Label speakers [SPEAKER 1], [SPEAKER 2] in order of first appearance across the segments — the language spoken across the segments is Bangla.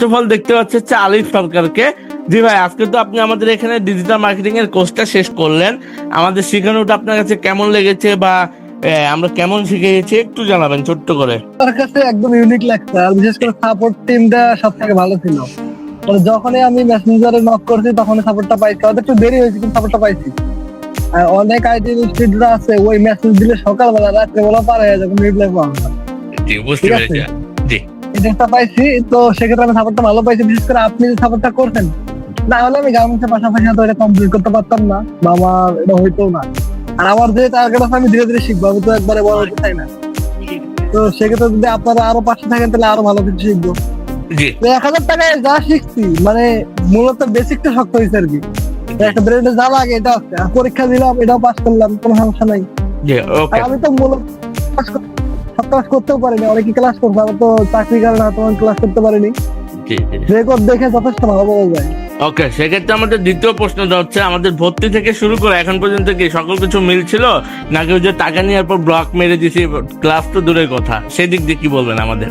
[SPEAKER 1] ফার্স্ট অফ অল দেখতে পাচ্ছি হচ্ছে আলিফ সরকারকে। জি ভাই, আজকে তো আপনি আমাদের এখানে ডিজিটাল মার্কেটিং এর কোর্সটা শেষ করলেন, আমাদের শেখানোটা আপনার কাছে কেমন লেগেছে বা আমরা কেমন শিখেছি একটু জানাবেন ছোট্ট করে।
[SPEAKER 2] আমার কাছে একদম ইউনিক লাগছে, আর বিশেষ করে সাপোর্ট টিমটা সব থেকে ভালো ছিল। মানে যখনই আমি মেসেঞ্জারে নক করছি তখনই সাপোর্টটা পাইছি, হয়তো একটু দেরি হয়েছে কিন্তু সাপোর্টটা পাইছি। আর অনেক আইটি ইনস্টিটিউট আছে ওই মেসেজ দিলে সকালবেলা রাত্রে বেলা পারে যখন রিপ্লাই পাওয়া যায়।
[SPEAKER 1] জি, বুঝতে
[SPEAKER 2] ঠিক আছে,
[SPEAKER 1] পেরেছি। জি,
[SPEAKER 2] এটা একটা পাইছি, তো সেক্ষেত্রে আমি সাপোর্টটা ভালো পাইছি। বিশেষ করে আপনি যে সাপোর্টটা করছেন, না হলে আমি গার্মেন্টসের পাশাপাশি হয়তো এটা কমপ্লিট করতে পারতাম না, বা আমার এটা হইতো না। আর আমার যে টার্গেট আছে আমি ধীরে ধীরে শিখবো, আমি তো একবারে বড় হতে চাই না। তো সেক্ষেত্রে যদি আপনারা আরো পাশে থাকেন তাহলে আরো ভালো কিছু শিখবো।
[SPEAKER 1] জি,
[SPEAKER 2] 1,000 টাকায় যা শিখছি মানে মূলত বেসিকটা শক্ত হয়েছে আর কি। একটা ব্রেডে যা লাগে এটা আছে, আর পরীক্ষা দিলাম এটাও পাস করলাম, কোনো সমস্যা নাই।
[SPEAKER 1] জি,
[SPEAKER 2] আর
[SPEAKER 1] ওকে।
[SPEAKER 2] আমি তো মূলত সব ক্লাস করতেও পারিনি, অনেকে ক্লাস করছে, আমার তো চাকরি কারণে তোমার ক্লাস করতে পারিনি।
[SPEAKER 1] জি, জি,
[SPEAKER 2] রেকর্ড দেখে যথেষ্ট ভালো পাওয়া যায়।
[SPEAKER 1] ওকে। সেক্ষেত্রে আমাদের দ্বিতীয় প্রশ্নটা হচ্ছে, আমাদের ভর্তি থেকে শুরু করে এখন পর্যন্ত কি সকল কিছু মিল ছিল, নাকি ওই যে টাকা নেওয়ার পর ব্লক মেরে দিছি, ক্লাস তো দূরের কথা, সেদিক দিয়ে কি বলবেন আমাদের?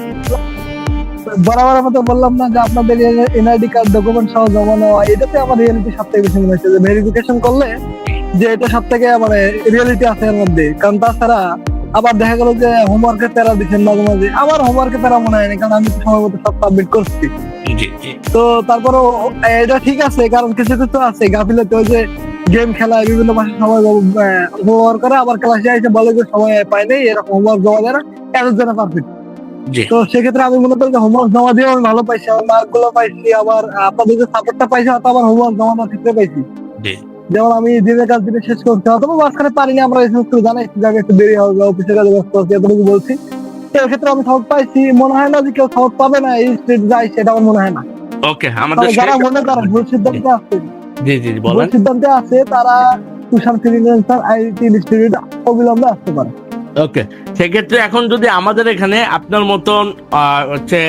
[SPEAKER 2] বরাবরের মতো বললাম না যে আপনাদের এনআইডি কার্ড ডকুমেন্ট সহ জমা নেওয়া, এটাতে আমার রিয়েলিটি সব থেকে বেশি মনে হচ্ছে যে ভেরিফিকেশন করলে যে এটা সব থেকে মানে রিয়েলিটি আছে এর মধ্যে। কারণ তাছাড়া আবার দেখা গেল যে হোমওয়ার্কের প্যারা দিচ্ছেন মাঝে মাঝে, আমার হোমওয়ার্কের প্যারা মনে হয়নি, কারণ আমি তো সময় মতো সব সাবমিট করছি।
[SPEAKER 1] জি, জি,
[SPEAKER 2] তো তারপরও এটা ঠিক আছে, কারণ কিছু কিছু আছে গাফিলতি, ওই যে গেম খেলায় বিভিন্ন মাসে সময় হোমওয়ার্ক করে, আবার ক্লাসে এসে বলে যে সময় পাই নাই, এরকম হোমওয়ার্ক জমা দেয় না, এর জন্য পারফেক্ট।
[SPEAKER 1] জি,
[SPEAKER 2] তো সেক্ষেত্রে আমি মনে করি যে হোমওয়ার্ক জমা দিয়ে আমি ভালো পাইছি, আমার মার্ক গুলো পাইছি, আবার আপনাদের যে সাপোর্টটা পাইছি অত আমার হোমওয়ার্ক জমা না ঠিক পাইছি।
[SPEAKER 1] জি,
[SPEAKER 2] যেমন আমি দিনের কাজ দিনে শেষ করতে, অথবা মাঝখানে পারিনি, আমরা এই সমস্ত জানাইছি যে একটু দেরি হবে, অফিসের কাজে ব্যস্ত আছি, এতটুকু বলছি। সেক্ষেত্রে আমি সাপোর্ট পাইছি, মনে হয় না যে কেউ সাপোর্ট পাবে না এই স্ট্রিট যায়, সেটা আমার মনে হয় না।
[SPEAKER 1] ওকে। আমাদের
[SPEAKER 2] তবে যারা মনে করেন ভুল সিদ্ধান্তে আছে,
[SPEAKER 1] জি, জি, জি,
[SPEAKER 2] ভুল
[SPEAKER 1] বলেন।
[SPEAKER 2] সিদ্ধান্তে আছে, তারা তুষার ফ্রিল্যান্সার আইটি ইনস্টিটিউট অবিলম্বে আসতে পারে।
[SPEAKER 1] ওকে। সেক্ষেত্রে এখন যদি আমাদের এখানে আপনার মতন হচ্ছে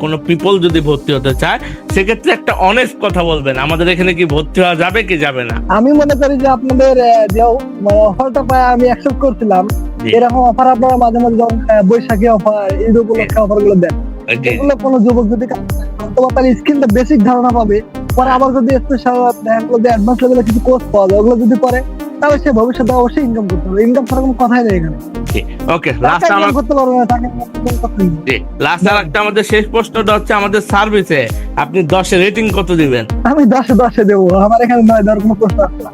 [SPEAKER 1] কোনো পিপল যদি ভর্তি হতে চায়, সেক্ষেত্রে একটা অনেস্ট কথা বলবেন, আমাদের এখানে কি ভর্তি হওয়া যাবে কি যাবে না?
[SPEAKER 2] আমি মনে করি যে আপনাদের যে অফারটা পায় আমি অ্যাকসেপ্ট করছিলাম,
[SPEAKER 1] জি,
[SPEAKER 2] এরকম অফার আপনারা মাঝে মাঝে যখন বৈশাখী অফার, ঈদ উপলক্ষে অফার গুলো দেন,
[SPEAKER 1] জি,
[SPEAKER 2] এগুলো কোনো যুবক যদি অথবা তার স্কিলটা বেসিক ধারণা পাবে, পরে আবার যদি স্পেশাল অ্যাডভান্স লেভেলে কিছু কোর্স পাওয়া যায়, ওগুলো যদি করে, তাহলে সে ভবিষ্যতে অবশ্যই ইনকাম করতে হবে। ইনকাম ছাড়া কোনো কথাই নেই এখানে।
[SPEAKER 1] জি, ওকে।
[SPEAKER 2] টাকা
[SPEAKER 1] লাস্ট আমার
[SPEAKER 2] ইনকাম করতে পারবে না, টাকা ইনকাম করতে কথাই নেই।
[SPEAKER 1] জি, লাস্ট আর একটা আমাদের শেষ প্রশ্নটা হচ্ছে, আমাদের সার্ভিসে আপনি 10-এ রেটিং কত দিবেন?
[SPEAKER 2] আমি 10-এ দেবো, আমার এখানে 9 দেওয়ার কোনো প্রশ্ন আসছে না।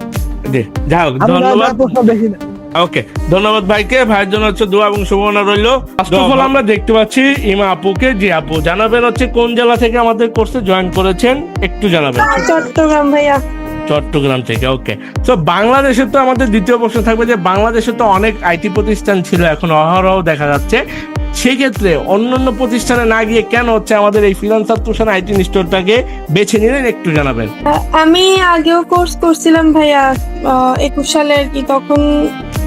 [SPEAKER 1] জি, যাই হোক,
[SPEAKER 2] আমি 9
[SPEAKER 1] ধন্যবাদ।
[SPEAKER 2] দেওয়ার প্রশ্ন দেখি না।
[SPEAKER 1] ওকে, ধন্যবাদ ভাইকে। ভাইয়ের জন্য হচ্ছে দোয়া এবং শুভকামনা রইল। ফার্স্ট অফ অল আমরা দেখতে পাচ্ছি ইমা আপুকে। জি আপু, জানাবেন হচ্ছে কোন জেলা থেকে আমাদের কোর্সে জয়েন করেছেন, একটু জানাবেন।
[SPEAKER 3] চট্টগ্রাম ভাইয়া।
[SPEAKER 1] চট্টগ্রাম থেকে। ওকে। তো বাংলাদেশে তো আমাদের দ্বিতীয় প্রশ্ন থাকবে যে, বাংলাদেশে তো অনেক আইটি প্রতিষ্ঠান ছিল, এখন অহরহ দেখা যাচ্ছে, সেক্ষেত্রে অন্যান্য প্রতিষ্ঠানে না গিয়ে কেন হচ্ছে আমাদের এই ফ্রিল্যান্সার তুষার আইটি ইনস্টিটিউটটাকে বেছে নিলেন, একটু জানাবেন।
[SPEAKER 3] আমি আগেও কোর্স করছিলাম ভাইয়া 21 সালে আর কি, তখন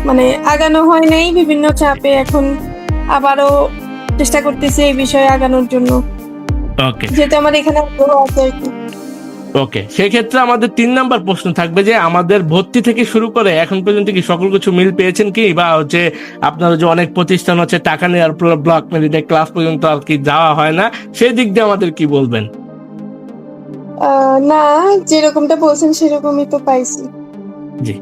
[SPEAKER 3] মানে আগানো হয় নাই বিভিন্ন চাপে, এখন আবারও চেষ্টা করতেছি এই বিষয়ে আগানোর জন্য,
[SPEAKER 1] ওকে,
[SPEAKER 3] যেহেতু আমার এখানে আগ্রহ আছে আর কি।
[SPEAKER 1] ওকে। সেক্ষেত্রে আমাদের 3 নাম্বার প্রশ্ন থাকবে যে, আমাদের ভর্তি থেকে শুরু করে এখন পর্যন্ত কি সকল কিছু মিল পেয়েছেন কি, বা হচ্ছে আপনারা যে অনেক প্রতিষ্ঠান হচ্ছে টাকা নেওয়ার ব্লক মেরে দেয়, ক্লাস পর্যন্ত আর কি যাওয়া হয় না, সেই দিক দিয়ে আমাদের কি বলবেন?
[SPEAKER 3] না, যেরকমটা বলছেন সেরকমই তো পাইছি।
[SPEAKER 1] জি,